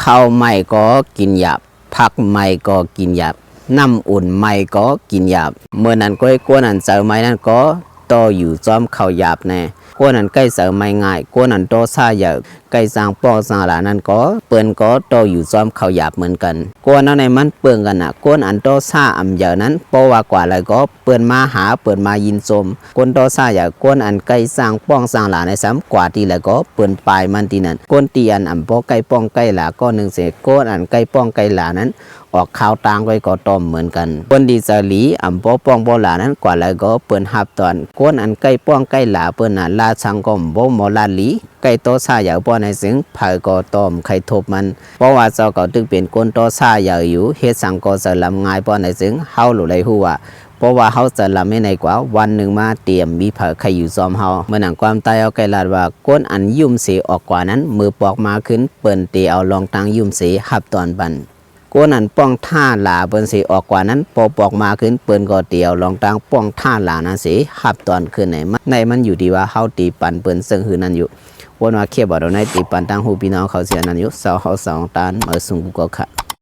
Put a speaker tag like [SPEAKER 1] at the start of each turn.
[SPEAKER 1] ข้าวใหม่ก็กินหยาบผักใหม่ก็กินหยาบน้ำอุ่นใหม่ก็กินหยาบเมื่อนั้นก็กวนอันเจอไม้นั้นก็ต่ออยู่จอมข้าวหยาบแน่กวนอันใกล้เจอไม่ง่ายกวนอันโตซาเยอะใกล้สร้างปอกสร้างหลานั้นก็เปิ้นก็ต่ออยู่จอมข้าวหยาบเหมือนกันกวนอันในมันเปิงกันน่ะกวนอันโตซาอำเยอะนั้นเพราะว่ากว่าอะไรก็เปิ้นมาหาเปิ้นมายินชมกวนโตซาเยอะกวนอันใกล้สร้างป้องสร้างหลาในซ้ำกว่าที่แล้วก็เปิ้นปลายมันที่นั่นกวนตีอันอำบ่ใกล้ป้องใกล้หลาก็นึงเสกวนอันใกล้ป้องใกล้หลานั้นออกข่าวต่างไว้ก็ต้อมเหมือนกันคนดีจะหลีอำบ่ป้องบ่หลานั้นกว่าแล้วก็เปิ้นฮับตอนคนอันใกล้ป้องใกล้หลาเปิ้นน่ะลาชังก็บ่หมอลาหลีใกล้โตซาอย่าป้อในสึงไผก็ต้อมใครทบมันเพราะว่าเจ้าก็ตึกเป็นคนโตซาอย่าอยู่เฮ็ดสังก็จะลำง่ายป้อในสึงเฮารู้เลยฮู้ว่าเพราะว่าเขาจะลำไม่ในกว่าวันหนึ่งมาเตรียมมีเผอใครอยู่ซ้อมเฮาเมื่อหนังความตายเอาไกลลาดว่าก้นอันยุ่มเสออกกว่านั้นมือปอกมาขึ้นเปิ้นเตเอาลองตังยุ่มเสหับตอนบันก้นอันป้องท่าหลาเปิ้นเสออกกว่านั้นพอปอกมาขึ้นเปิ้นก็เตียวลองตังป้องท่าหลานั้นเสหับตอนขึ้นในมันอยู่ดีว่าเฮาตีปันเปิ้นซึ่งหือนั้นอยู่วนว่าเขียบบ่ได้ในตีปันตังหูพี่น้องเขาเสียนั้นอยู่เซาเฮาสองตานมาสุงกูก็ค่ะ